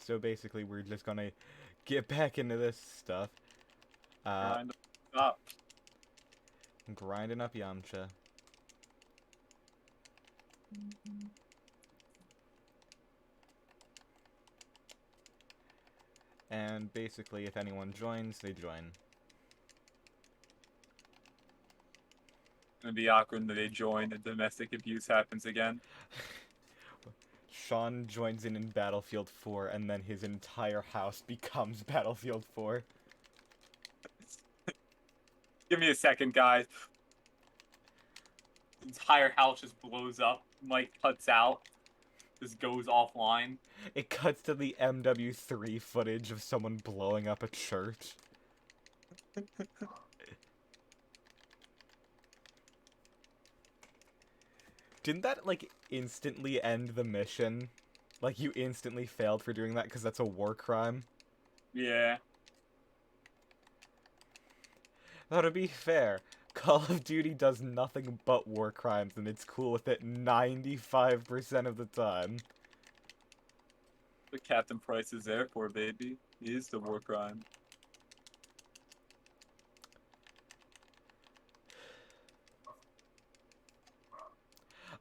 So basically, we're just gonna get back into this stuff. Uh, Grind up. grinding up Yamcha. And basically, if anyone joins, they join. Gonna be awkward when they join and domestic abuse happens again. Sean joins in Battlefield 4, and then his entire house becomes Battlefield 4. Give me a second, guys. The entire house just blows up. Mike cuts out. Just goes offline. It cuts to the MW3 footage of someone blowing up a church. Didn't that, like, instantly end the mission? Like, you instantly failed for doing that because that's a war crime? Yeah. Though, to be fair, Call of Duty does nothing but war crimes, and it's cool with it 95% of the time. But Captain Price is there for, baby. He is the war crime.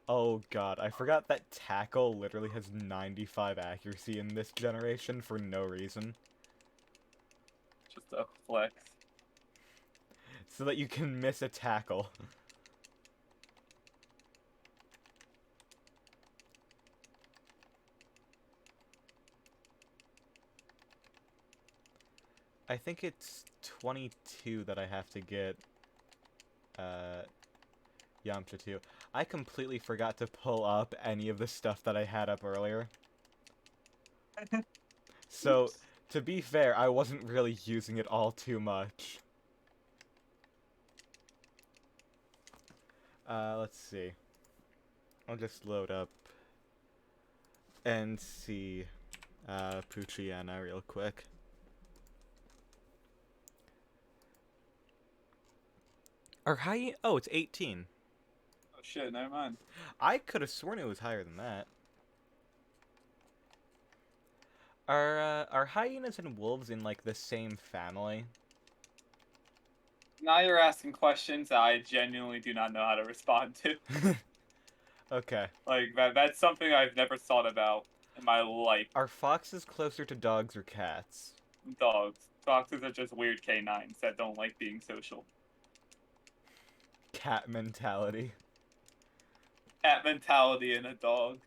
Oh god, I forgot that tackle literally has 95 accuracy in this generation for no reason. Just a flex. So that you can miss a tackle. I think it's 22 that I have to get Yamcha 2. I completely forgot to pull up any of the stuff that I had up earlier. So, Oops. to be fair, I wasn't really using it all too much. Let's see. I'll just load up and see Puchiana real quick. Or high? Oh, it's 18. Oh shit, never mind. I could have sworn it was higher than that. Are hyenas and wolves in, like, the same family? Now you're asking questions that I genuinely do not know how to respond to. Okay. Like, that's something I've never thought about in my life. Are foxes closer to dogs or cats? Dogs. Foxes are just weird canines that don't like being social. Cat mentality. Cat mentality in a dog.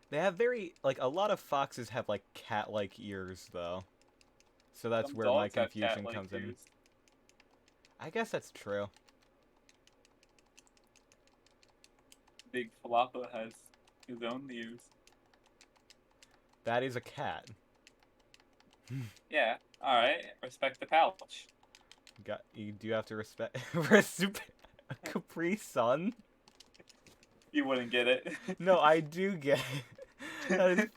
They have very, like, a lot of foxes have, like, cat-like ears, though. So that's Some where my dogs have confusion cat-like comes in. ears. I guess that's true. Big Falapa has his own ears. That is a cat. Yeah, alright. Respect the pouch. You do have to respect... a Capri Sun? You wouldn't get it. No, I do get it.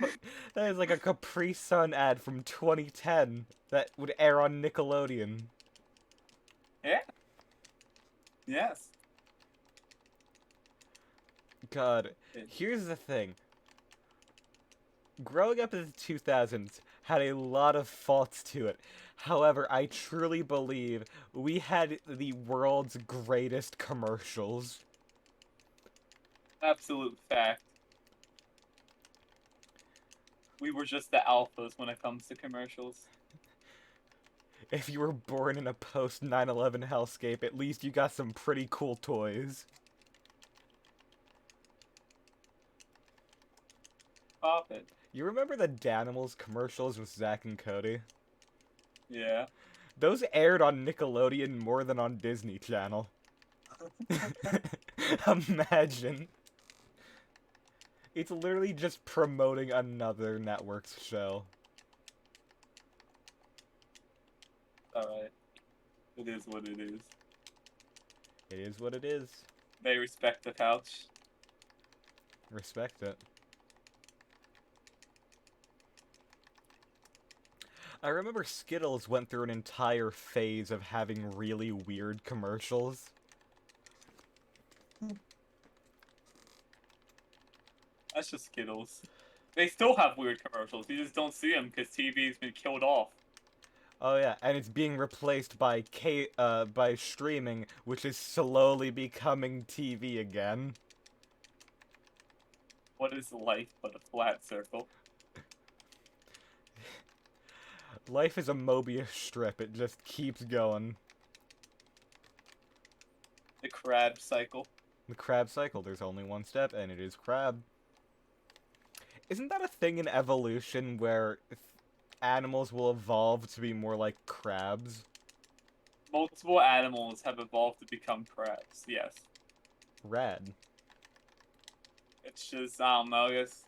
That is like a Capri Sun ad from 2010 that would air on Nickelodeon. Yeah. Yes. God, here's the thing. Growing up in the 2000s had a lot of faults to it. However, I truly believe we had the world's greatest commercials. Absolute fact. We were just the alphas when it comes to commercials. If you were born in a post 9/11 hellscape, at least you got some pretty cool toys. Pop it. You remember the Danimals commercials with Zack and Cody? Yeah. Those aired on Nickelodeon more than on Disney Channel. Imagine. It's literally just promoting another network's show. Alright. It is what it is. It is what it is. They respect the pouch. Respect it. I remember Skittles went through an entire phase of having really weird commercials. That's just Skittles. They still have weird commercials. You just don't see them because TV's been killed off. Oh yeah, and it's being replaced by by streaming, which is slowly becoming TV again. What is life but a flat circle? Life is a Mobius strip, it just keeps going. The crab cycle. The crab cycle, there's only one step, and it is crab. Isn't that a thing in evolution where animals will evolve to be more like crabs? Multiple animals have evolved to become crabs. Yes. Rad. It's just, I don't know, I guess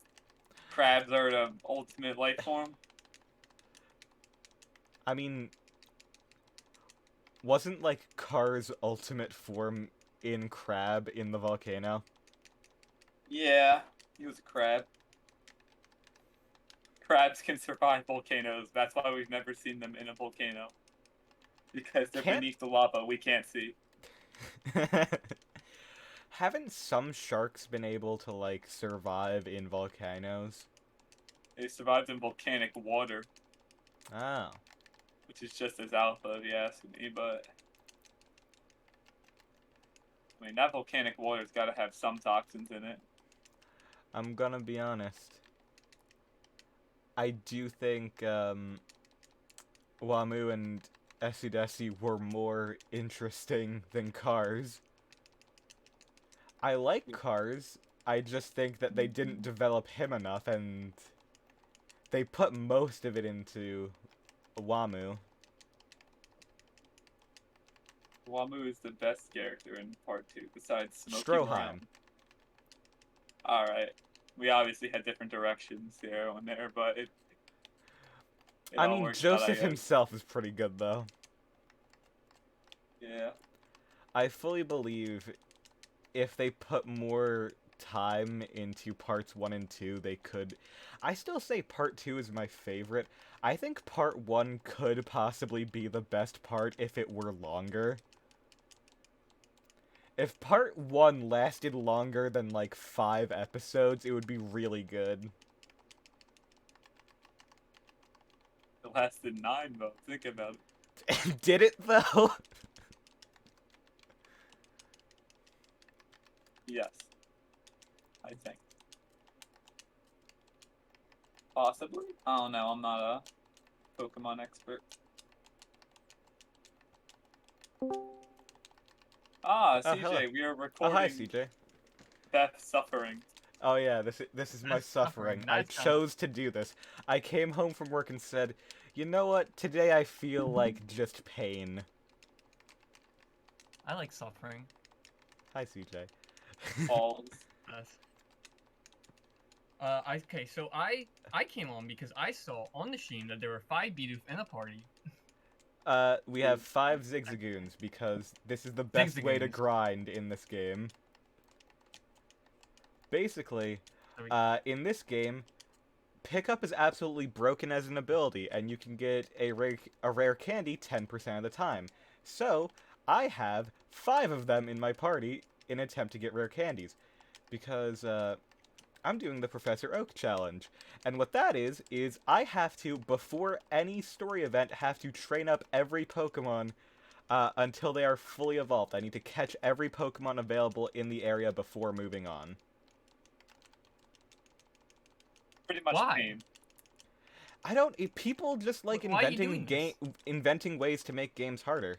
crabs are the ultimate life form. I mean, wasn't like Car's ultimate form in crab in the volcano? Yeah, he was a crab. Crabs can survive volcanoes. That's why we've never seen them in a volcano. Because they're Can't beneath the lava, we can't see. Haven't some sharks been able to like survive in volcanoes? They survived in volcanic water, Oh. which is just as alpha if you ask me, but I mean that volcanic water's gotta have some toxins in it. I'm gonna be honest. I do think Wamu and Esidesi were more interesting than Cars. I like Cars. I just think that they didn't develop him enough, and they put most of it into Wamu. Wamu is the best character in part 2, besides Smoky Stroheim. Brown. Alright. We obviously had different directions here and there, but it I all mean, works out, I Joseph guess. himself is pretty good, though. Yeah. I fully believe if they put more time into parts 1 and 2, they could. I still say part 2 is my favorite. I think part 1 could possibly be the best part if it were longer. If part 1 lasted longer than like 5 episodes, it would be really good. It lasted 9 though. Think about it. Did it though? Yes. I think. Possibly? I don't know, I'm not a Pokemon expert. Ah, Oh, hello. CJ, we are Oh, recording hi, CJ. Beth suffering. Oh yeah, this is my That's suffering. suffering. I That sounds- chose to do this. I came home from work and said, "You know what? Today I feel like just pain." I like suffering. Hi, CJ. Balls. Yes. Okay, so I came on because I saw on the Sheen that there were 5 Bidoof in a party. We have 5 Zigzagoons because this is the best way to Zigzagoons. grind in this game. Basically, There we go. in this game, pickup is absolutely broken as an ability, and you can get a rare candy 10% of the time. So, I have 5 of them in my party in an attempt to get rare candies. Because, I'm doing the Professor Oak challenge. And what that is I have to, before any story event, have to train up every Pokemon until they are fully evolved. I need to catch every Pokemon available in the area before moving on. Pretty much Why? pain. I don't. People just like Why are you doing inventing ways to make games harder.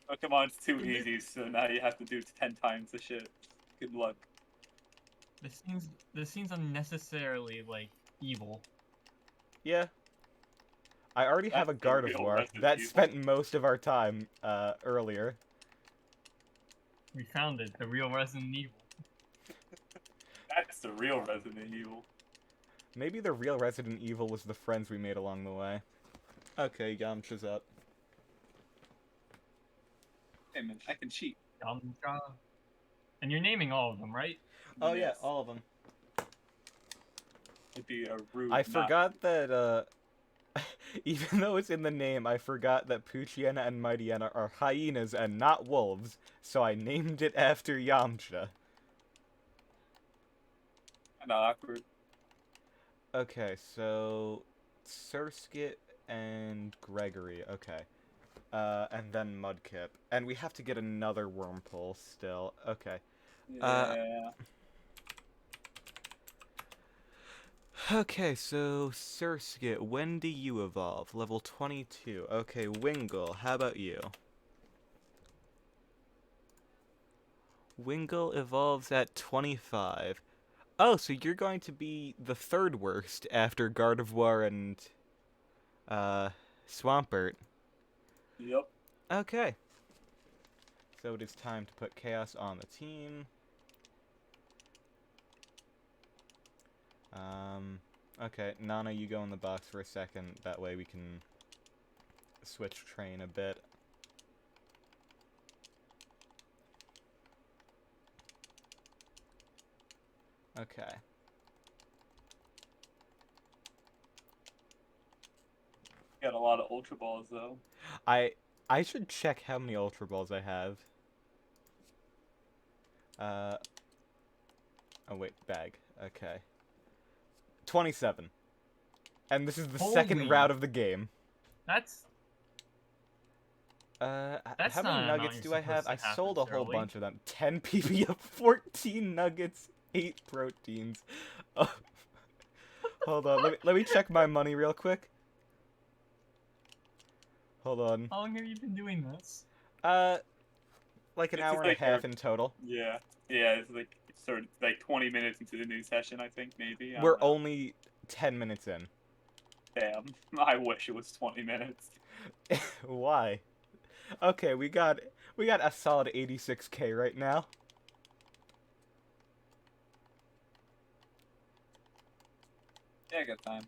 Pokemon's too easy, so now you have to do 10 times the shit. Good luck. This seems unnecessarily like evil. Yeah. I already have a That's the real Gardevoir Resident that Evil. spent most of our time earlier. We found it, the real Resident Evil. That's the real Resident Evil. Maybe the real Resident Evil was the friends we made along the way. Okay, Yamcha's up. Hey man, I can cheat. Yamcha. And you're naming all of them, right? Oh yeah, Yes. all of them. It'd be a rude I not- forgot that, even though it's in the name, I forgot that Poochyena and Mightyena are hyenas and not wolves, so I named it after Yamcha. Kinda awkward. Okay, so Surskit and Gregory. Okay. And then Mudkip. And we have to get another Wormpole still. Okay. Yeah. Okay, so Surskit, when do you evolve? Level 22. Okay, Wingull, how about you? Wingull evolves at 25. Oh, so you're going to be the third worst after Gardevoir and, Swampert. Yep. Okay. So it is time to put Chaos on the team. Okay, Nana, you go in the box for a second. That way we can switch train a bit. Okay. Got a lot of Ultra Balls, though. I should check how many Ultra Balls I have. Oh wait, bag. Okay. 27. And this is the second Holy. route of the game. That's How not many an nuggets amount do you're I have? supposed I to have sold a this whole early. bunch of them. 10 PB, 14 nuggets, 8 proteins. Oh. Hold on, let me check my money real quick. Hold on. How long have you been doing this? Like an It's hour just and a like half in total. Yeah. Yeah, it's like sort of like 20 minutes into the new session, I think, maybe. I We're don't know. only 10 minutes in. Damn. I wish it was 20 minutes. Why? Okay, we got a solid 86k right now. Yeah, I got time.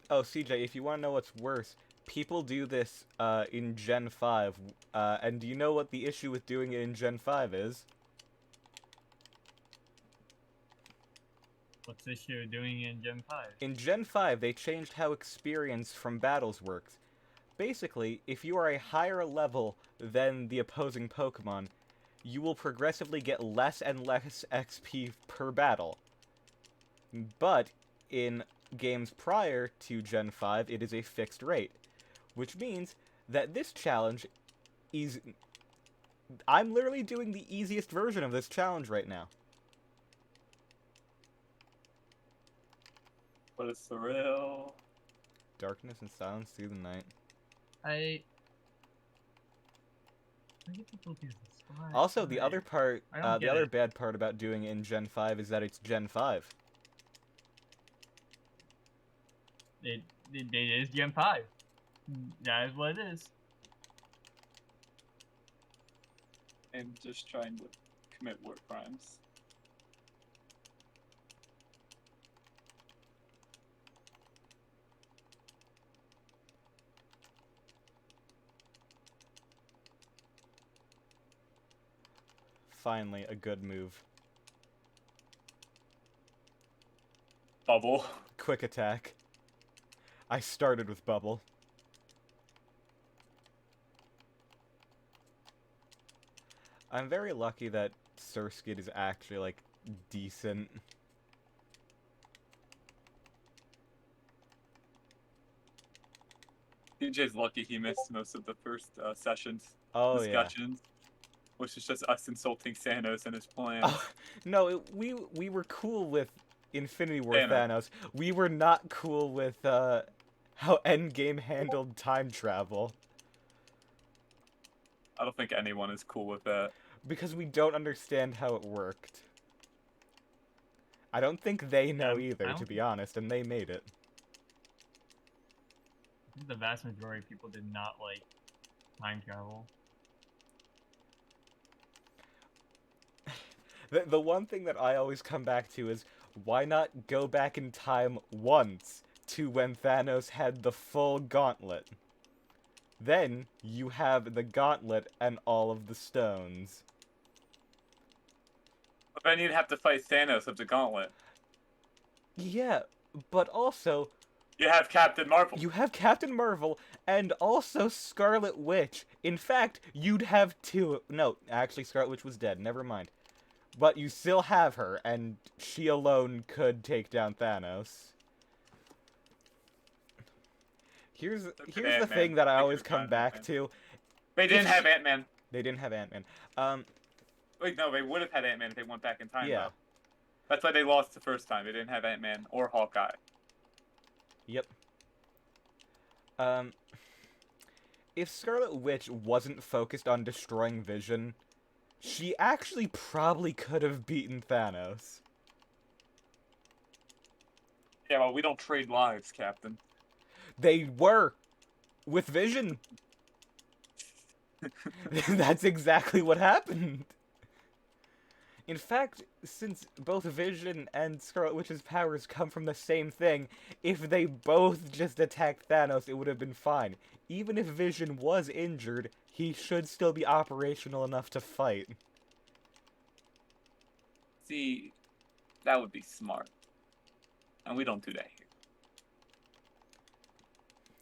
Oh, CJ, if you want to know what's worse, people do this in Gen 5. And do you know what the issue with doing it in Gen 5 is? What's the issue of doing it in Gen 5? In Gen 5, they changed how experience from battles works. Basically, if you are a higher level than the opposing Pokemon, you will progressively get less and less XP per battle. But in games prior to Gen 5, it is a fixed rate, which means that this challenge is... I'm literally doing the easiest version of this challenge right now. But it's surreal. Darkness and silence through the night. I get people do this. Why? Also, the Why? other part, I don't the get other it. bad part about doing it in Gen 5 is that it's Gen 5. It is Gen 5. That is what it is. And just trying to commit war crimes. Finally, a good move. Bubble. Quick attack. I started with Bubble. I'm very lucky that Surskit is actually, like, decent. DJ's lucky he missed most of the first session's Oh, discussions, which is just us insulting Thanos and his plans. Oh, no, we were cool with Infinity War Thanos. Thanos. We were not cool with, how Endgame handled time travel. I don't think anyone is cool with that. Because we don't understand how it worked. I don't think they know Yeah, either, I to don't- be honest, and they made it. I think the vast majority of people did not like time travel. The one thing that I always come back to is, why not go back in time once to when Thanos had the full gauntlet? Then you have the gauntlet and all of the stones. But then you'd have to fight Thanos of the Gauntlet. Yeah, but also, You have Captain Marvel. you have Captain Marvel and also Scarlet Witch. In fact, you'd have two. No, actually, Scarlet Witch was dead. Never mind. But you still have her, and she alone could take down Thanos. Here's the Ant-Man. thing that I They always could've come gotten back Ant-Man. to. They didn't have Ant-Man. They didn't have Ant-Man. Wait, no, they would have had Ant-Man if they went back in time, Yeah. though. That's why they lost the first time. They didn't have Ant-Man or Hawkeye. Yep. If Scarlet Witch wasn't focused on destroying Vision, she actually probably could have beaten Thanos. Yeah, well, we don't trade lives, Captain. They were! With Vision! That's exactly what happened! In fact, since both Vision and Scarlet Witch's powers come from the same thing, if they both just attacked Thanos, it would have been fine. Even if Vision was injured, he should still be operational enough to fight. See, that would be smart. And we don't do that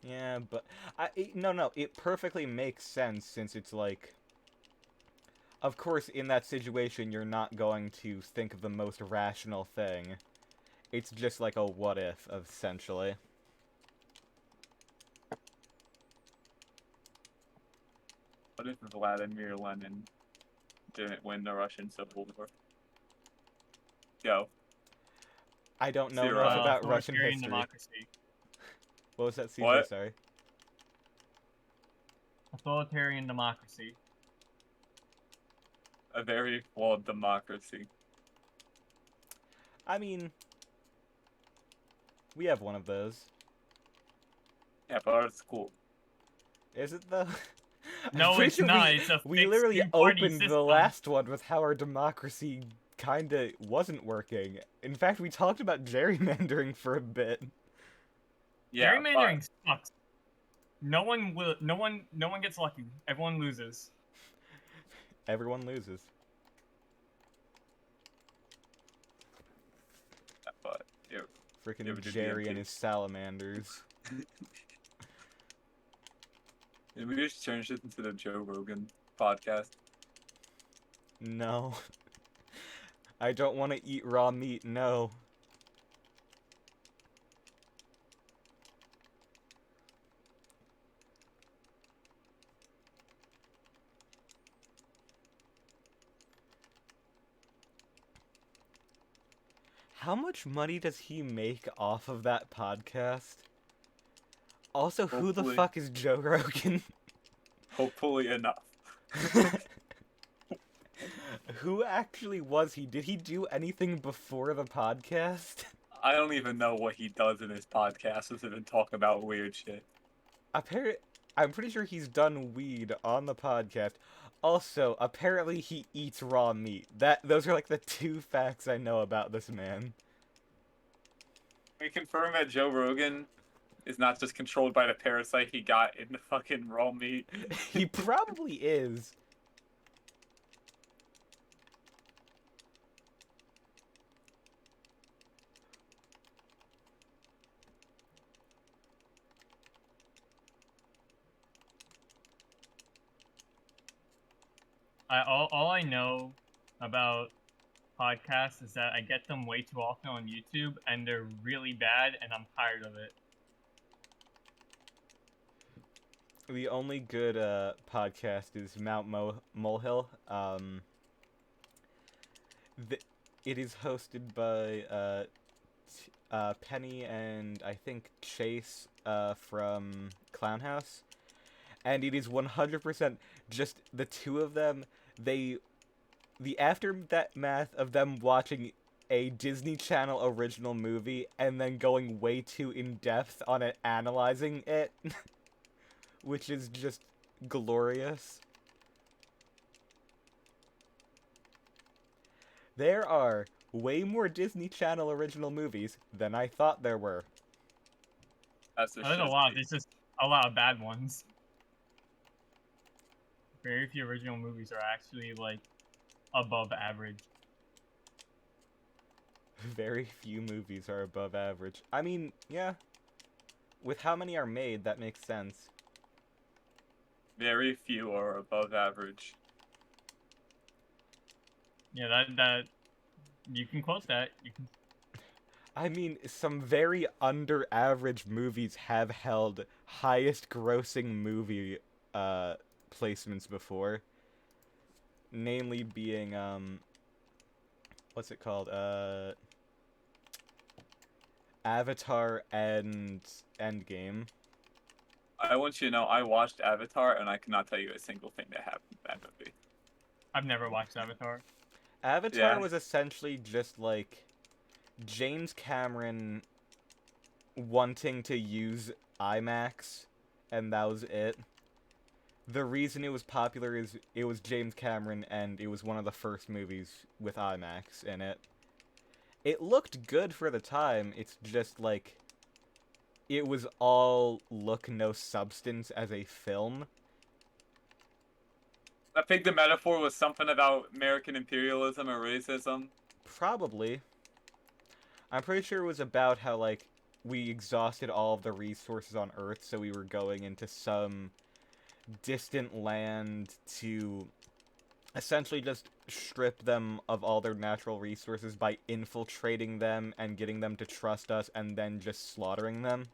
here. Yeah, but... No, it perfectly makes sense since it's like... Of course, in that situation, you're not going to think of the most rational thing. It's just like a what-if, essentially. What if Vladimir Lenin didn't win the Russian Civil War? Go. I don't know Zero. enough about Russian Authoritarian history. democracy. What was that, CJ? What? Sorry. Authoritarian democracy. A very flawed democracy. I mean... We have one of those. Yeah, but it's cool. Is it, though? I'm No, pretty it's sure not. we- It's a We fixed literally two-party opened the system. last one with how our democracy kinda wasn't working. In fact, we talked about gerrymandering for a bit. Yeah, Gerrymandering sucks. No one gets lucky. Everyone loses. Everyone loses. but yeah, Freaking Yeah, we did Jerry DMT. and his salamanders. we just changed it into the Joe Rogan podcast. No. I don't want to eat raw meat, no. How much money does he make off of that podcast? Also, who the Hopefully. fuck is Joe Rogan? Hopefully enough. Who actually was he? Did he do anything before the podcast? I don't even know what he does in his podcast other than talk about weird shit. I'm pretty sure he's done weed on the podcast. Also, apparently he eats raw meat. Those are like the two facts I know about this man. We confirm that Joe Rogan is not just controlled by the parasite he got in the fucking raw meat. He probably is. All I know about podcasts is that I get them way too often on YouTube, and they're really bad, and I'm tired of it. The only good podcast is Mount Molehill. It is hosted by Penny and I think Chase from Clown House, and it is 100% just the two of them. The aftermath of them watching a Disney Channel original movie and then going way too in depth on it, analyzing it. Which is just glorious. There are way more Disney Channel original movies than I thought there were. That's the There's a lot. There's just a lot of bad ones. Very few original movies are actually like above average. Very few movies are above average. I mean, yeah. With how many are made, that makes sense. Very few are above average. Yeah, that you can quote that. You can. I mean, some very under average movies have held highest grossing movie placements before. Namely being, what's it called? Avatar and Endgame. I want you to know, I watched Avatar, and I cannot tell you a single thing that happened in that movie. I've never watched Avatar. Avatar Yeah. was essentially just like James Cameron wanting to use IMAX, and that was it. The reason it was popular is it was James Cameron, and it was one of the first movies with IMAX in it. It looked good for the time, it's just like it was all look, no substance as a film. I think the metaphor was something about American imperialism or racism. Probably. I'm pretty sure it was about how, like, we exhausted all of the resources on Earth, so we were going into some distant land to essentially just strip them of all their natural resources by infiltrating them and getting them to trust us and then just slaughtering them.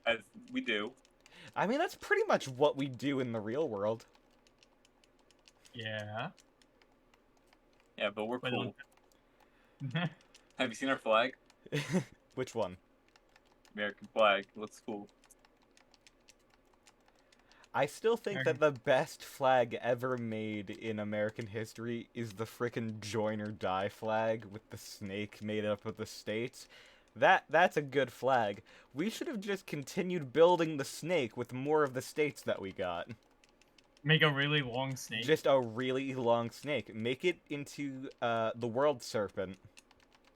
As we do. I mean, that's pretty much what we do in the real world. Yeah. Yeah, but we're But cool. Have you seen our flag? Which one? American flag. Looks cool. I still think that the best flag ever made in American history is the frickin' join or die flag with the snake made up of the states. That's a good flag. We should have just continued building the snake with more of the states that we got. Make a really long snake. Just a really long snake. Make it into the world serpent.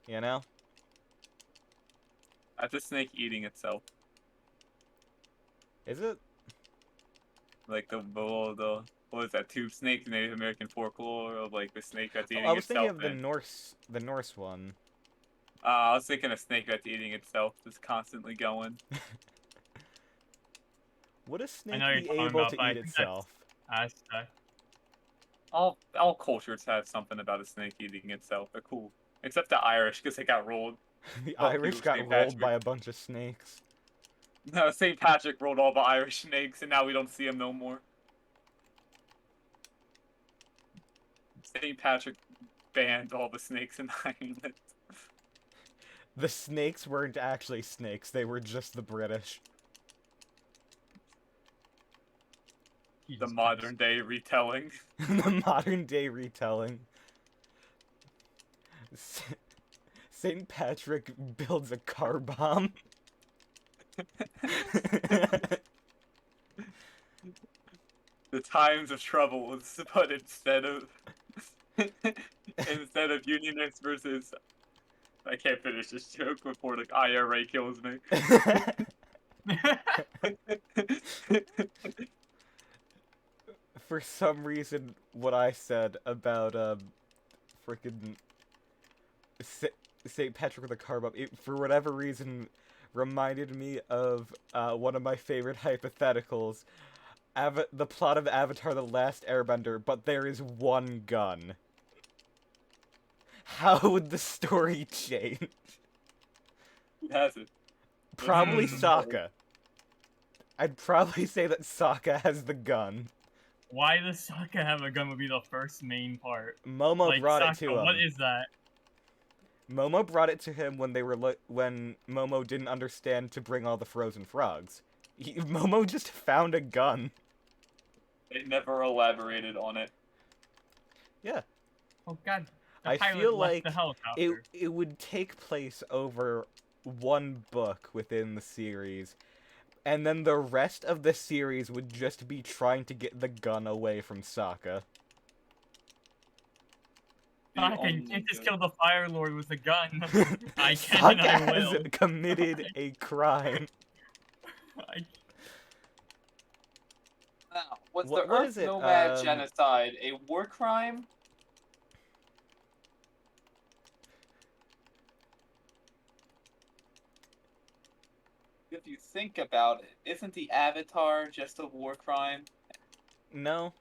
You know? That's a snake eating itself. Is it? Like the what is that? Two snakes in Native American folklore of like the snake that's eating I was itself. thinking of the Norse one. I was thinking a snake that's eating itself, just constantly going. Would a snake know you're be talking able about, to but I eat think itself? All cultures have something about a snake eating itself. They're cool, except the Irish because they got rolled. The Oh, Irish St. got rolled Patrick. by a bunch of snakes. No, St. Patrick rolled all the Irish snakes, and now we don't see them no more. St. Patrick banned all the snakes in Ireland. The snakes weren't actually snakes, they were just the British. The modern day retelling. The modern day retelling. St. Patrick builds a car bomb. The times of trouble, but instead of Unionists versus, I can't finish this joke before the IRA kills me. For some reason, what I said about freaking St. Patrick with a car bomb, it, for whatever reason, reminded me of one of my favorite hypotheticals. The plot of Avatar: The Last Airbender, but there is one gun. How would the story change? Who has it? Probably Hmm. Sokka. I'd probably say that Sokka has the gun. Why does Sokka have a gun would be the first main part. Momo Like, brought Sokka, it to him. what is that? Momo brought it to him when they were when Momo didn't understand to bring all the frozen frogs. Momo just found a gun. They never elaborated on it. Yeah. Oh god. The I pilot feel left like the helicopter. it would take place over one book within the series, and then the rest of the series would just be trying to get the gun away from Sokka. Sokka, you can't just kill the Fire Lord with a gun. I can Sokka and I has will. committed a crime. Now, was What- the what Earth is it, Nomad genocide a war crime? think about it, isn't the Avatar just a war crime? No?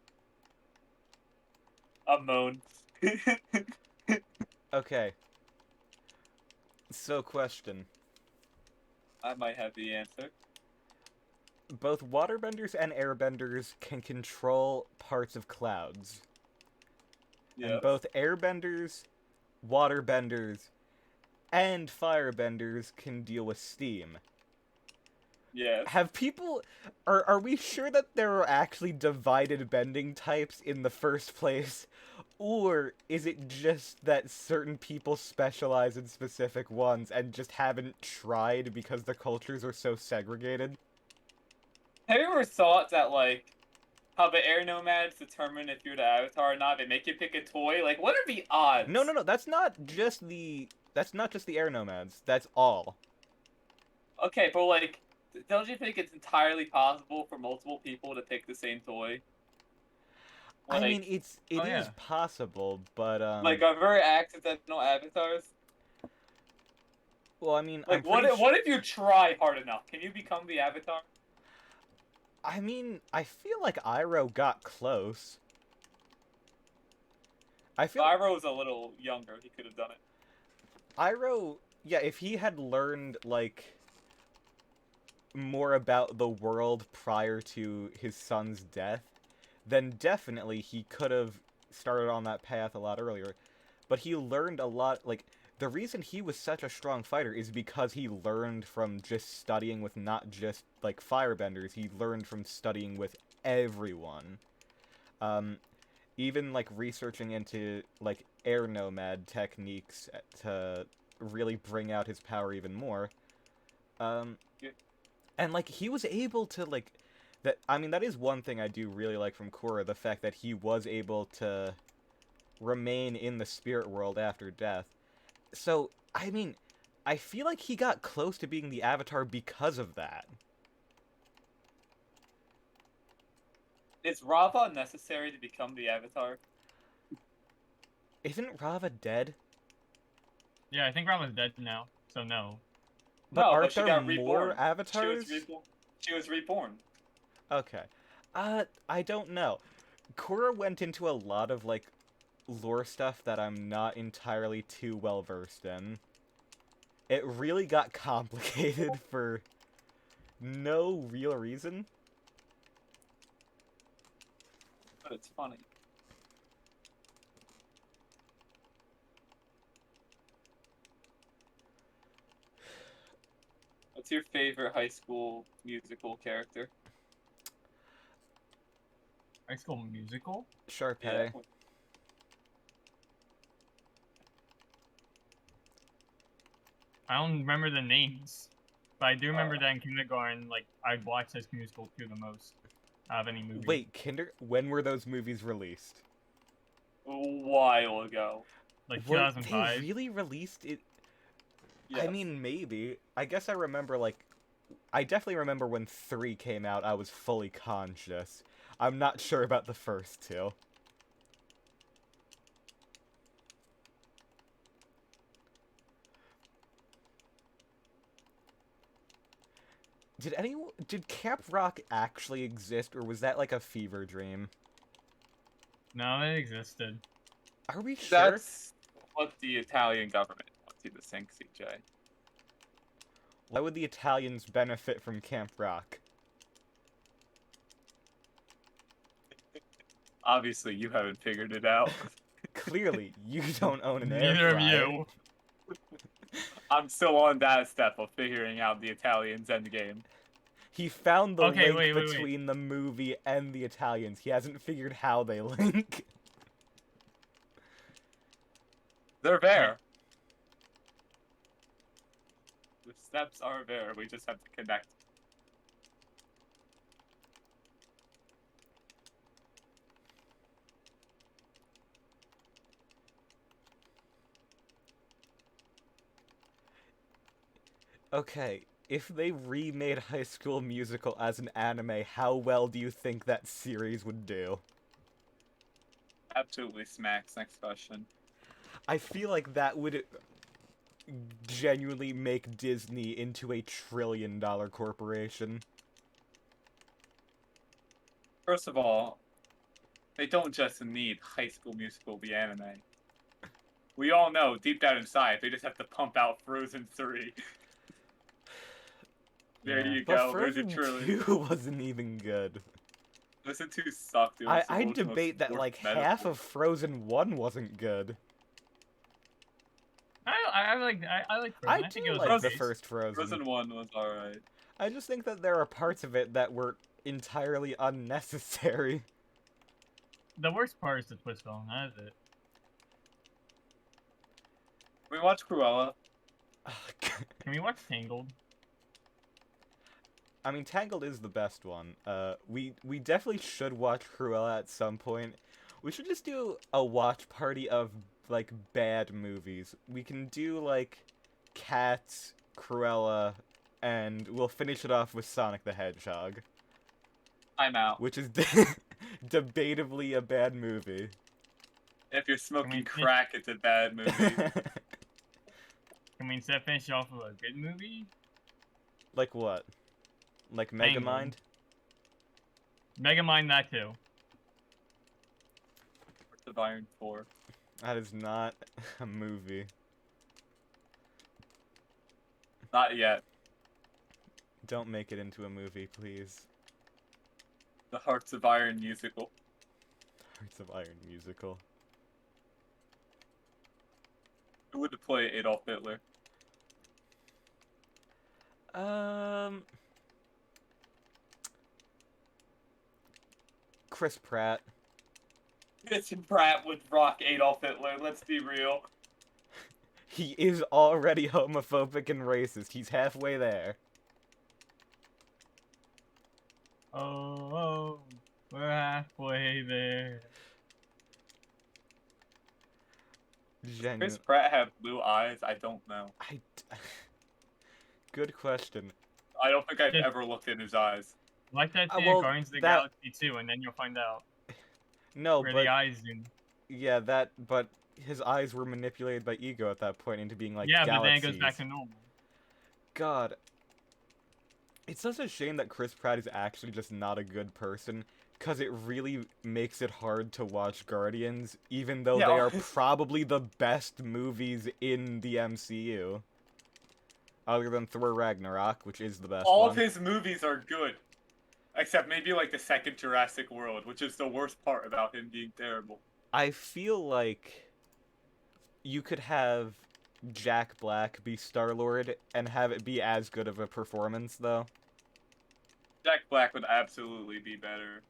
A moan. Okay. So, question. I might have the answer. Both waterbenders and airbenders can control parts of clouds. Yeah. And both airbenders, waterbenders, and firebenders can deal with steam. Yes. Have people... Are we sure that there are actually divided bending types in the first place? Or is it just that certain people specialize in specific ones and just haven't tried because the cultures are so segregated? Have you ever thought that, like, how the air nomads determine if you're the Avatar or not? They make you pick a toy? Like, what are the odds? No, that's not just the... That's not just the air nomads. That's all. Okay, but, like, don't you think it's entirely possible for multiple people to pick the same toy? I Like, mean, it Oh, is yeah. possible, but like, are very accidental avatars? well, I mean, I'm Like, what pretty if, what if you try hard enough? Can you become the Avatar? I mean, I feel like Iroh got close. I feel Iroh's a little younger. He could have done it. Iroh, yeah, if he had learned, like, more about the world prior to his son's death, then definitely he could have started on that path a lot earlier. But he learned a lot, like, the reason he was such a strong fighter is because he learned from just studying with not just, like, firebenders, he learned from studying with everyone. Even, like, researching into, like, air nomad techniques to really bring out his power even more. Yeah. And, like, he was able to, like, I mean, that is one thing I do really like from Korra, the fact that he was able to remain in the spirit world after death. So, I mean, I feel like he got close to being the Avatar because of that. Is Rava necessary to become the Avatar? Isn't Rava dead? Yeah, I think Rama's dead now, so no. But No, aren't but she there got more reborn. avatars? She was reborn. Okay. I don't know. Korra went into a lot of, like, lore stuff that I'm not entirely too well versed in. It really got complicated for no real reason. But it's funny. What's your favorite high school musical character? High School Musical? Sharpay. I don't remember the names, but I do remember that in kindergarten, like, I watched High School Musical 2 the most out of any movie. Wait, when were those movies released? A while ago. Like Were 2005. they really released it? Yes. I mean, maybe. I guess I remember, like... I definitely remember when 3 came out, I was fully conscious. I'm not sure about the first two. Did Camp Rock actually exist, or was that like a fever dream? No, it existed. Are we sure? That's what the Italian government wants you to think, CJ. Why would the Italians benefit from Camp Rock? Obviously, you haven't figured it out. Clearly, you don't own an air Neither of fryer. you. I'm still on that step of figuring out the Italians' endgame. He found the Okay, link wait. between the movie and the Italians. He hasn't figured how they link. They're there. The steps are there. We just have to connect. Okay, if they remade High School Musical as an anime, how well do you think that series would do? Absolutely smacks. Next question. I feel like that would... genuinely make Disney into a $1 trillion corporation. First of all, they don't just need High School Musical the anime. We all know, deep down inside, they just have to pump out Frozen 3. There Yeah. you But go, there's Frozen your trillion. 2 wasn't even good. Frozen 2 sucked. I'd debate that like half of Frozen 1 wasn't good. I like Frozen. I think do it was like the okay. first Frozen. Frozen 1 was alright. I just think that there are parts of it that were entirely unnecessary. The worst part is the twist song. That is it. We watched Cruella. Can we watch Tangled? I mean, Tangled is the best one. We definitely should watch Cruella at some point. We should just do a watch party of, like, bad movies. We can do, like, Cats, Cruella, and we'll finish it off with Sonic the Hedgehog. I'm out. Which is debatably a bad movie. If you're smoking mean, crack, it's a bad movie. Can we instead finish off with a good movie? Like what? Like Tangled. Megamind? Megamind that too. Hearts of Iron 4. That is not a movie. Not yet. Don't make it into a movie, please. The Hearts of Iron musical. Hearts of Iron musical. Who would play Adolf Hitler? Chris Pratt. Christian Pratt would rock Adolf Hitler, let's be real. He is already homophobic and racist. He's halfway there. Oh, we're halfway there. Chris Pratt have blue eyes? I don't know. Good question. I don't think I've Yeah. ever looked in his eyes. Like that thing well, in Guardians of the that- Galaxy 2, and then you'll find out No, where but the eyes zoom. yeah, but his eyes were manipulated by ego at that point into being like Yeah, galaxies. but then it goes back to normal. God. It's such a shame that Chris Pratt is actually just not a good person, because it really makes it hard to watch Guardians, even though Yeah. they are probably the best movies in the MCU. Other than Thor Ragnarok, which is the best All one. of his movies are good. Except maybe like the second Jurassic World, which is the worst part about him being terrible. I feel like you could have Jack Black be Star-Lord and have it be as good of a performance, though. Jack Black would absolutely be better.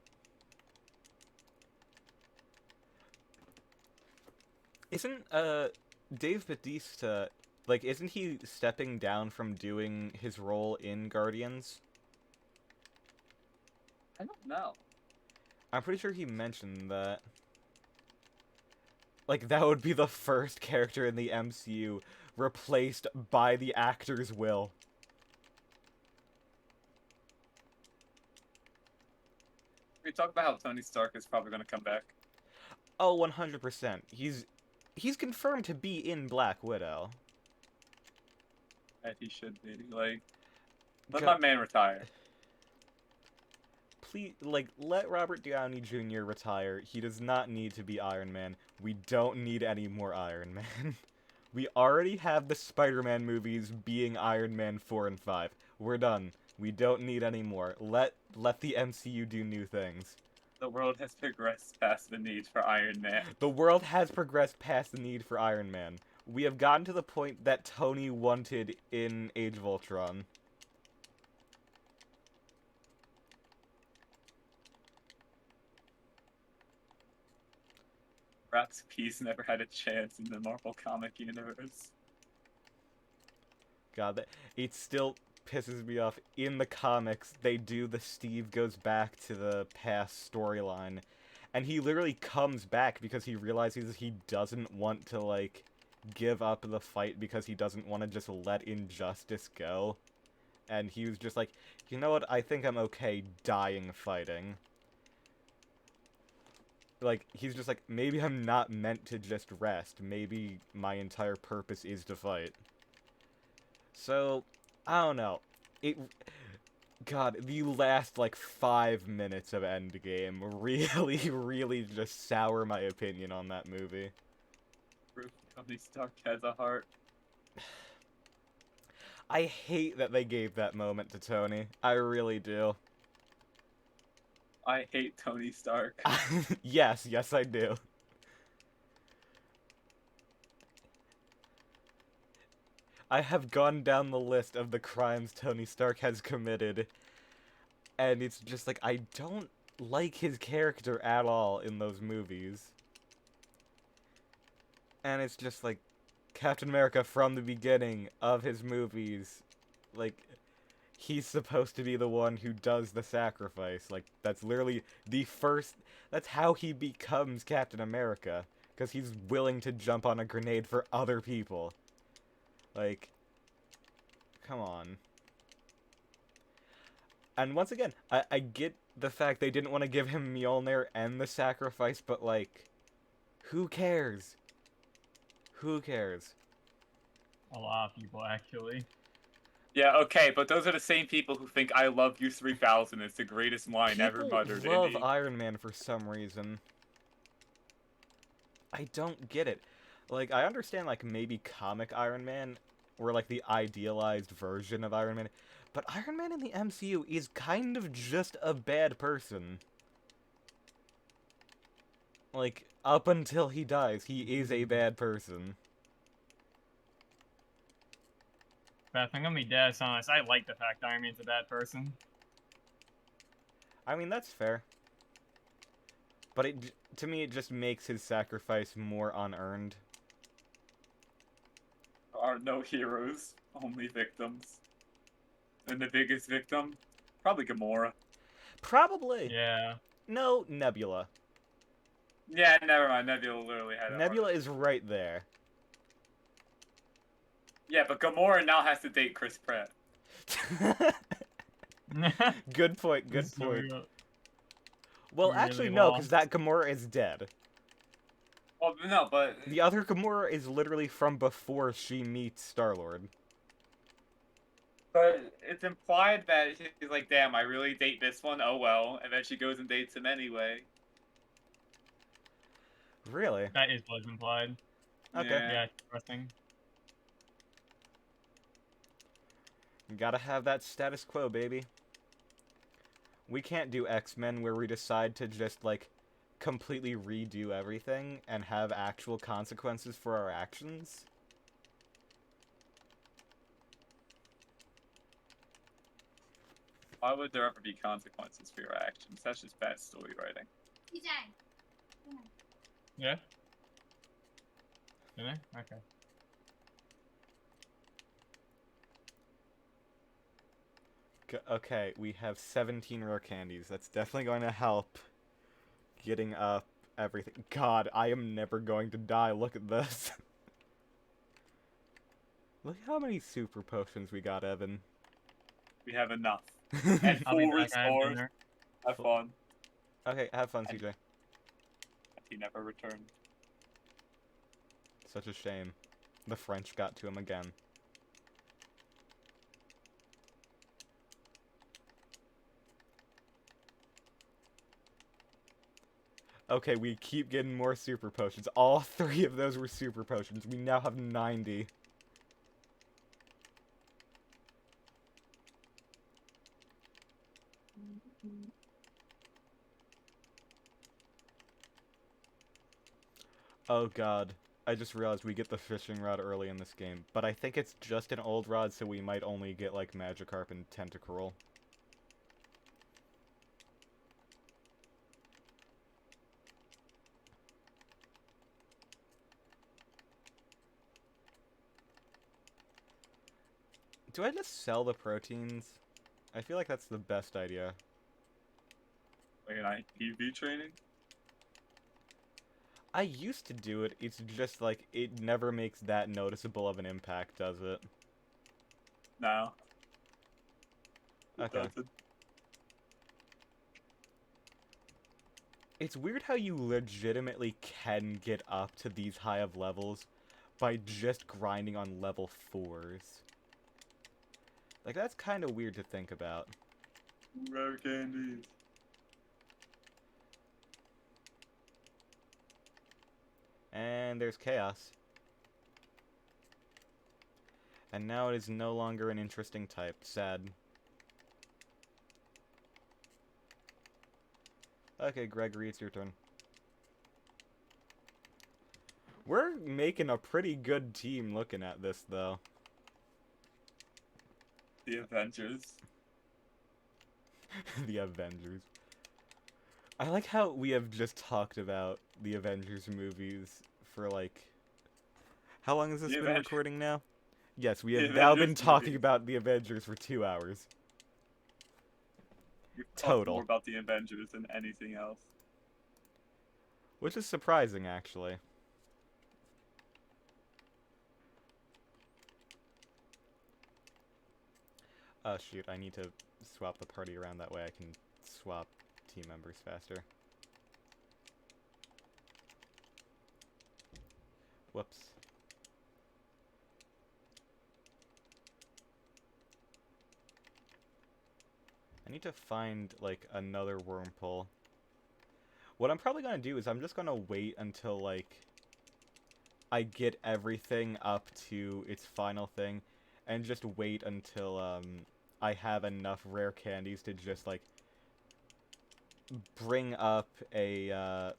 Isn't, Dave Bautista, like, isn't he stepping down from doing his role in Guardians? I don't know. I'm pretty sure he mentioned that. Like, that would be the first character in the MCU replaced by the actor's will. We talked about how Tony Stark is probably going to come back. Oh, 100%. He's confirmed to be in Black Widow. And he should be. Like, let God. my man retire. Please, like, let Robert Downey Jr. retire. He does not need to be Iron Man. We don't need any more Iron Man. We already have the Spider-Man movies being Iron Man 4 and 5. We're done. We don't need any more. Let the MCU do new things. The world has progressed past the need for Iron Man. The world has progressed past the need for Iron Man. We have gotten to the point that Tony wanted in Age of Ultron. Perhaps peace never had a chance in the Marvel comic universe. God, it still pisses me off. In the comics, they do the Steve goes back to the past storyline, and he literally comes back because he realizes he doesn't want to, like, give up the fight because he doesn't want to just let injustice go. And he was just like, you know what, I think I'm okay dying fighting. Like, he's just like, maybe I'm not meant to just rest. Maybe my entire purpose is to fight. So, I don't know. It, God, the last, like, 5 minutes of Endgame really, really just sour my opinion on that movie. Proof Tony Stark has a heart. I hate that they gave that moment to Tony. I really do. I hate Tony Stark. Yes, I do. I have gone down the list of the crimes Tony Stark has committed, and it's just like, I don't like his character at all in those movies. And it's just like, Captain America from the beginning of his movies, like, he's supposed to be the one who does the sacrifice. Like, that's literally the first, that's how he becomes Captain America, because he's willing to jump on a grenade for other people. Like, come on. And once again, I get the fact they didn't want to give him Mjolnir and the sacrifice, but like, who cares? Who cares? A lot of people, actually. Yeah, okay, but those are the same people who think "I love you 3000" is the greatest line ever People muttered. love in the... Iron Man for some reason. I don't get it. Like, I understand, like, maybe comic Iron Man, or, like, the idealized version of Iron Man, but Iron Man in the MCU is kind of just a bad person. Like, up until he dies, he is a bad person. Beth, I'm gonna be dead honest. I like the fact Iron Man's a bad person. I mean, that's fair. But to me, it just makes his sacrifice more unearned. There are no heroes, only victims. And the biggest victim? Probably Gamora. Probably. Yeah. No, Nebula. Yeah, never mind. Nebula literally had a Nebula heart. is right there. Yeah, but Gamora now has to date Chris Pratt. Good point, good So point. we- Well, we actually, really no, because lost. that Gamora is dead. Well, no, but The other Gamora is literally from before she meets Star-Lord. it's implied that she's like, damn, I really date this one. Oh well, and then she goes and dates him anyway. Really? That is what's implied. Okay. Yeah, it's interesting. Gotta have that status quo, baby. We can't do X-Men where we decide to just, like, completely redo everything and have actual consequences for our actions. Why would there ever be consequences for your actions? That's just bad story writing. Yeah? Did I? Okay. Okay, we have 17 rare candies. That's definitely going to help getting up everything. God, I am never going to die. Look at this. Look how many super potions we got, Evan. We have enough. And I'll be full back. I have restores. dinner. Have fun. Okay, have fun, CJ. He never returned. Such a shame. The French got to him again. Okay, we keep getting more super potions. All 3 of those were super potions. We now have 90. Oh god. I just realized we get the fishing rod early in this game. But I think it's just an old rod, so we might only get, like, Magikarp and Tentacruel. Do I just sell the proteins? I feel like that's the best idea. Like an IPV training? I used to do it, it's just like, it never makes that noticeable of an impact, does it? No. It Okay. doesn't. It's weird how you legitimately can get up to these high of levels by just grinding on level 4s. Like, that's kind of weird to think about. Rare candies. And there's chaos. And now it is no longer an interesting type. Sad. Okay, Gregory, it's your turn. We're making a pretty good team looking at this, though. The Avengers. The Avengers. I like how we have just talked about the Avengers movies for, like... How long has this been recording now? Yes, we have now been talking about the Avengers for 2 hours. We've talked Total. more about the Avengers than anything else. Which is surprising, actually. Oh shoot, I need to swap the party around, that way I can swap team members faster. Whoops. I need to find, like, another wormhole. What I'm probably gonna do is I'm just gonna wait until, like, I get everything up to its final thing, and just wait until, I have enough rare candies to just, like, bring up a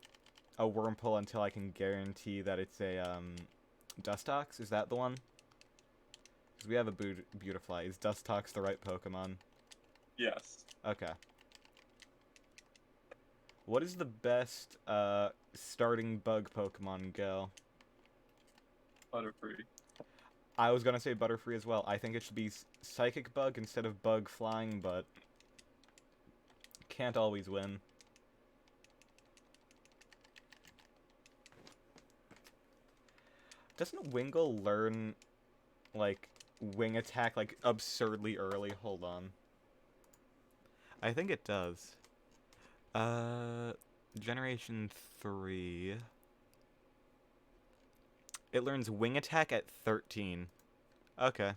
wormhole until I can guarantee that it's a, Dustox? Is that the one? Because we have a Beautifly. Is Dustox the right Pokemon? Yes. Okay. What is the best, starting bug Pokemon go? Butterfree. I was gonna say Butterfree as well. I think it should be Psychic Bug instead of Bug Flying, but... can't always win. Doesn't Wingull learn, like, Wing Attack, like, absurdly early? Hold on. I think it does. Generation 3... It learns Wing Attack at 13. Okay.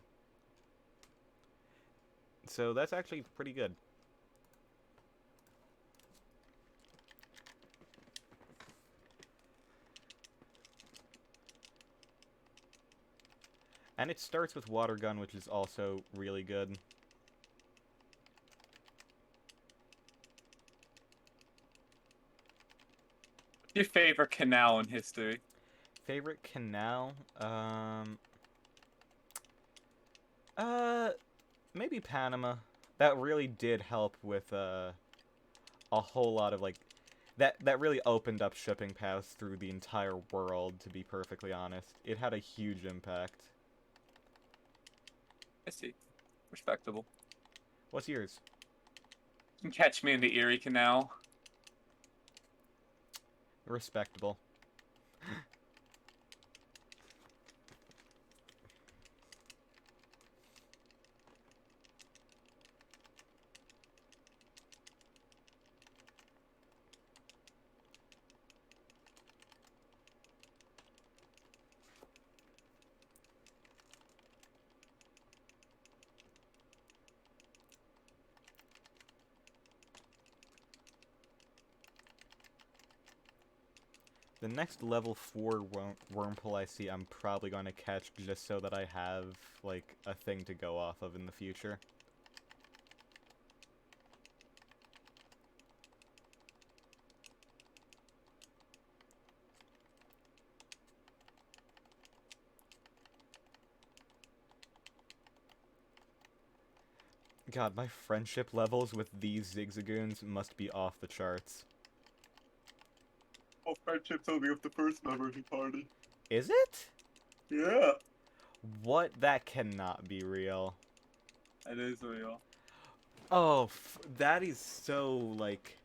So that's actually pretty good. And it starts with Water Gun, which is also really good. Your favorite canal in history? Favorite canal? Maybe Panama. That really did help with, a whole lot of, like... That really opened up shipping paths through the entire world, to be perfectly honest. It had a huge impact. I see. Respectable. What's yours? You can catch me in the Erie Canal. Respectable. The next level 4 wormhole I see, I'm probably going to catch just so that I have, like, a thing to go off of in the future. God, my friendship levels with these Zigzagoons must be off the charts. Oh, friendship's only with the first member of the party. Is it? Yeah. What? That cannot be real. It is real. Oh, that is so, like...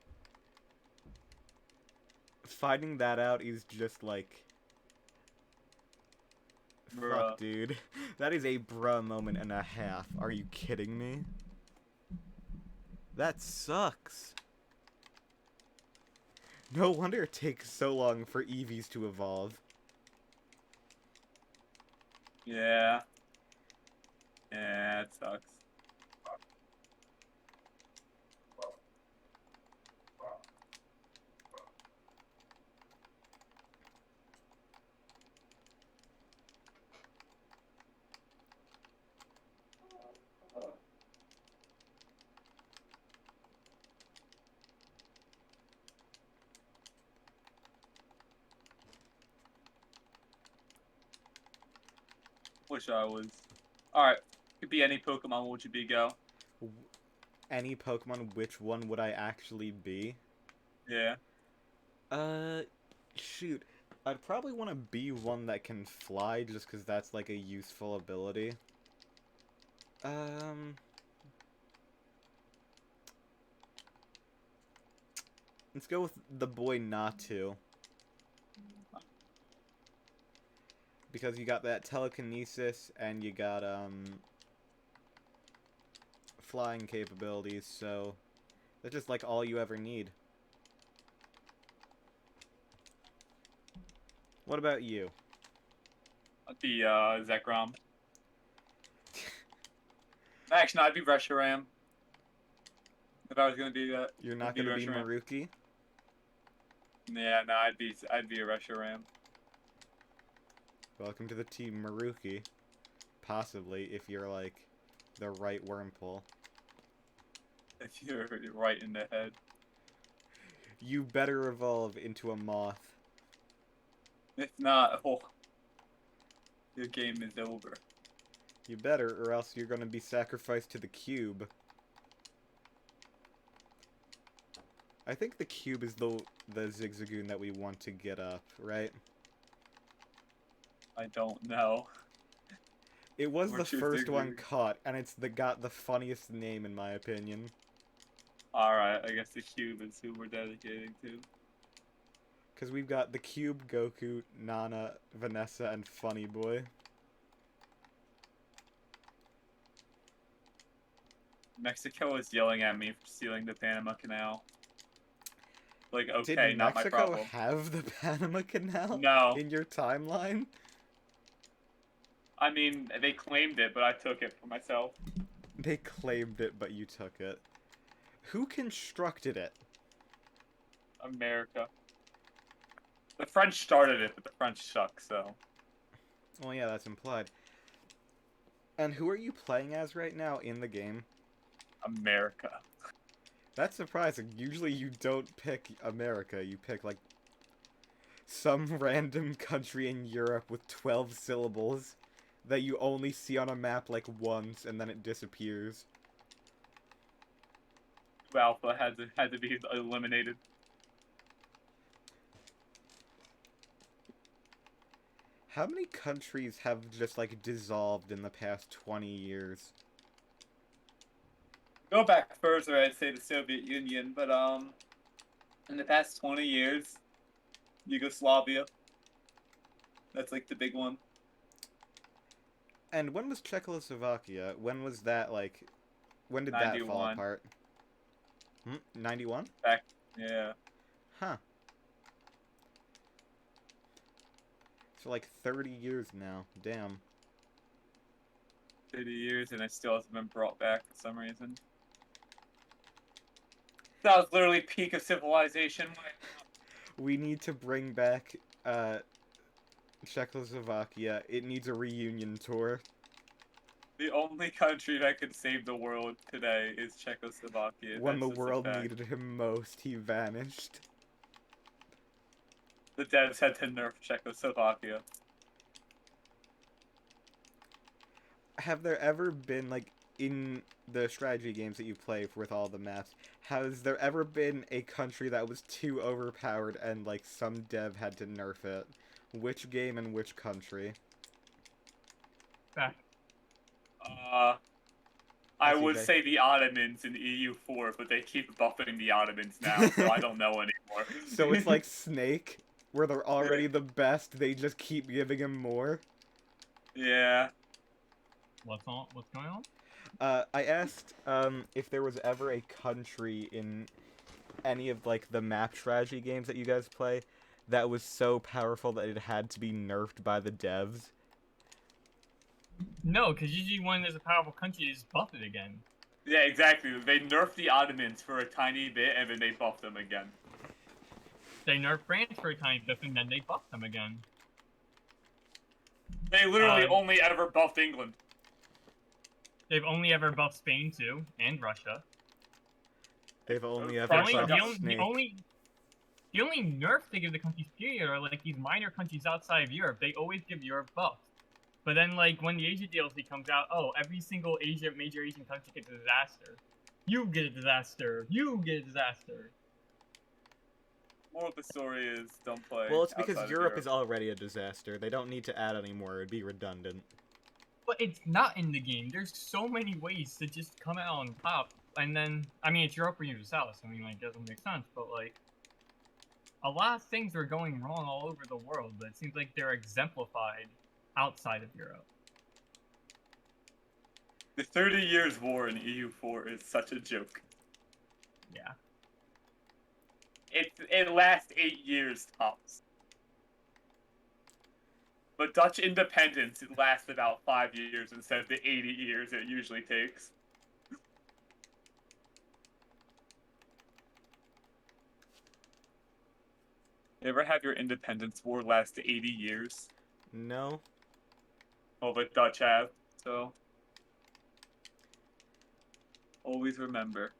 Finding that out is just, like... Bruh. Fuck, dude. That is a bruh moment and a half. Are you kidding me? That sucks. No wonder it takes so long for Eevees to evolve. Yeah. Yeah, it sucks. Wish I was. Alright. Could be any Pokemon, what would you be, go? Any Pokemon, which one would I actually be? Yeah. Shoot. I'd probably want to be one that can fly, just because that's, like, a useful ability. Let's go with the boy Natu. Because you got that telekinesis, and you got, flying capabilities, so that's just, like, all you ever need. What about you? I'd be, Zekrom. Actually, no, I'd be Reshiram. If I was gonna do that. You're not I'd be gonna be Reshiram. Maruki? Yeah, no, I'd be a Reshiram. Welcome to the team, Maruki. Possibly, if you're, like, the right Wurmple. If you're right in the head. You better evolve into a moth. If not, oh, your game is over. You better, or else you're gonna be sacrificed to the cube. I think the cube is the Zigzagoon that we want to get up, right? I don't know. It was the What's your first one Zigzagoon? caught, and it's got the funniest name in my opinion. Alright, I guess the cube is who we're dedicating to. Because we've got the cube, Goku, Nana, Vanessa, and Funny Boy. Mexico is yelling at me for stealing the Panama Canal. Like, okay, Did not my Mexico problem. have the Panama Canal No. in your timeline? I mean, they claimed it, but I took it for myself. They claimed it, but you took it. Who constructed it? America. The French started it, but the French suck, so. Oh yeah, that's implied. And who are you playing as right now in the game? America. That's surprising. Usually you don't pick America. You pick, like, some random country in Europe with 12 syllables that you only see on a map, like, once, and then it disappears. Alpha had to be eliminated. How many countries have just, like, dissolved in the past 20 years? Go back further, I'd say the Soviet Union, but in the past 20 years, Yugoslavia. That's like the big one. And when was Czechoslovakia? When was that, like... When did that fall 91. apart? 91? Yeah. Huh. So, like, 30 years now. Damn. 30 years and it still hasn't been brought back for some reason. That was literally peak of civilization. We need to bring back, Czechoslovakia. It needs a reunion tour. The only country that could save the world today is Czechoslovakia. When the That's just a world fact. needed him most, he vanished. The devs had to nerf Czechoslovakia. Have there ever been, like, in the strategy games that you play with all the maps, has there ever been a country that was too overpowered and, like, some dev had to nerf it? Which game and which country? Back. I see, would Jay. say the Ottomans in EU4, but they keep buffing the Ottomans now, so I don't know anymore. So it's like Snake, where they're already the best, they just keep giving him more? Yeah. What's going on? I asked, if there was ever a country in any of, like, the map strategy games that you guys play that was so powerful that it had to be nerfed by the devs. No, because usually when there's a powerful country, they just buff it again. Yeah, exactly. They nerfed the Ottomans for a tiny bit, and then they buffed them again. They nerf France for a tiny bit, and then they buff them again. They literally only ever buffed England. They've only ever buffed Spain too, and Russia. They've only The ever only- buffed The Snake. only nerf they give the countries period are like these minor countries outside of Europe. They always give Europe buffs. But then, like, when the Asia DLC comes out, oh, every single major Asian country gets a disaster. You get a disaster. You get a disaster. Moral of the story is don't play. Well, it's because outside of Europe is already a disaster. They don't need to add any more. It'd be redundant. But it's not in the game. There's so many ways to just come out on top. And then, I mean, it's Europe or the South. I mean, like, it doesn't make sense. But, like, a lot of things are going wrong all over the world. But it seems like they're exemplified outside of Europe. The 30 Years' War in EU4 is such a joke. Yeah. It lasts 8 years tops. But Dutch independence, it lasts about 5 years instead of the 80 years it usually takes. You ever have your independence war last 80 years? No. Well, the Dutch have, so... Always remember.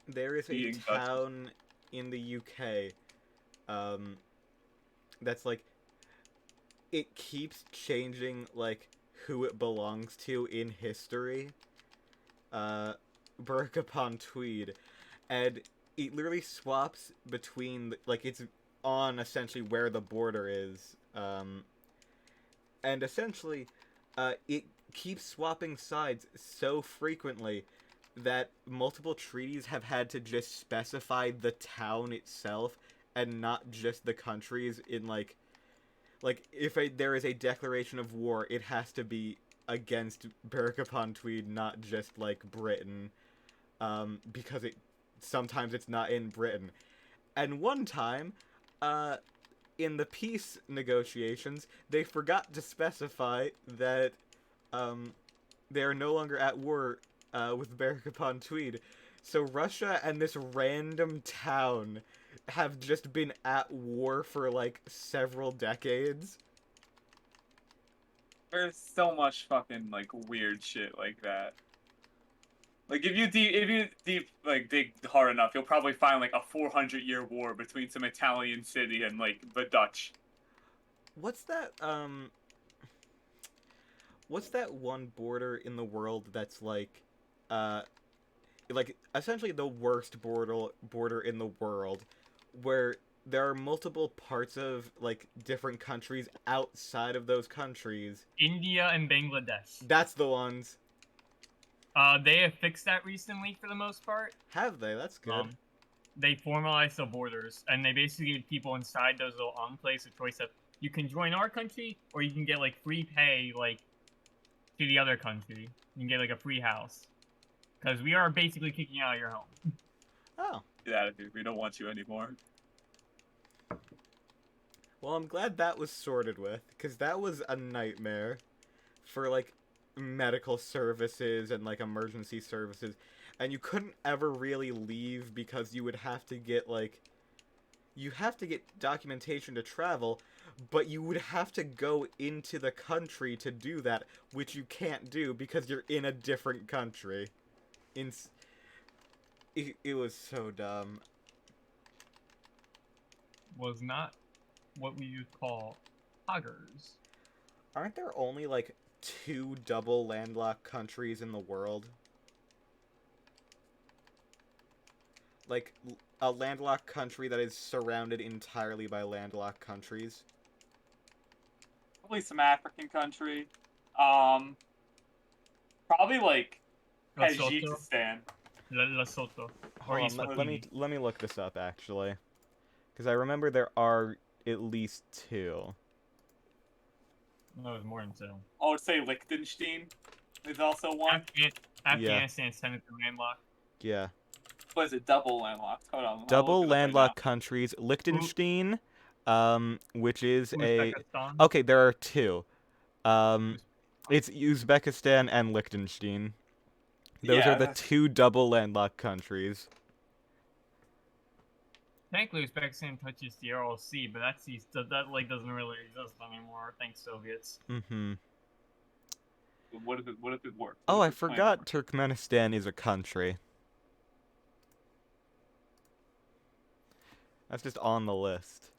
There is a Being town in the UK, that's like, it keeps changing, like, who it belongs to in history. Berwick upon Tweed, and it literally swaps between, like, it's on essentially where the border is, and essentially, it keeps swapping sides so frequently that multiple treaties have had to just specify the town itself and not just the countries in, like if there is a declaration of war, it has to be against Berwick upon Tweed, not just, like, Britain, because sometimes it's not in Britain. And one time, in the peace negotiations, they forgot to specify that, they are no longer at war, with Berwick upon Tweed. So Russia and this random town have just been at war for, like, several decades. There's so much fucking, like, weird shit like that. Like, if you dig hard enough, you'll probably find, like, a 400-year war between some Italian city and, like, the Dutch. What's that one border in the world that's, like, essentially the worst border in the world, where there are multiple parts of, like, different countries outside of those countries? India and Bangladesh. That's the ones. They have fixed that recently for the most part. Have they? That's good. They formalized the borders, and they basically gave people inside those little enclaves a choice of, you can join our country, or you can get, like, free pay, like, to the other country. You can get, like, a free house. Because we are basically kicking you out of your home. Oh. Get out of here. We don't want you anymore. Well, I'm glad that was sorted with, because that was a nightmare for, like, medical services and, like, emergency services. And you couldn't ever really leave because you would have to get, like... You have to get documentation to travel, but you would have to go into the country to do that, which you can't do because you're in a different country. It was so dumb. Was not what we would call poggers. Aren't there only, like, 2 double landlocked countries in the world? Like, a landlocked country that is surrounded entirely by landlocked countries? Probably some African country. Probably, like, Lesotho. Tajikistan. Lesotho. Or Hold on, Eswatini. let me look this up, actually. Because I remember there are at least 2. No, there's more than 2. I would say Liechtenstein is also one. Afghanistan's technically landlocked. Yeah. What is it? Double landlocked. Hold on. Double landlocked countries. Liechtenstein, which is a... Uzbekistan. Okay, there are 2. It's Uzbekistan and Liechtenstein. Those Yeah, are the that's- 2 double landlocked countries. Technically, Uzbekistan touches the Aral Sea, but that like doesn't really exist anymore. Thanks, Soviets. Mm-hmm. What if it worked? Oh, What I if the plan forgot worked? Turkmenistan is a country. That's just on the list.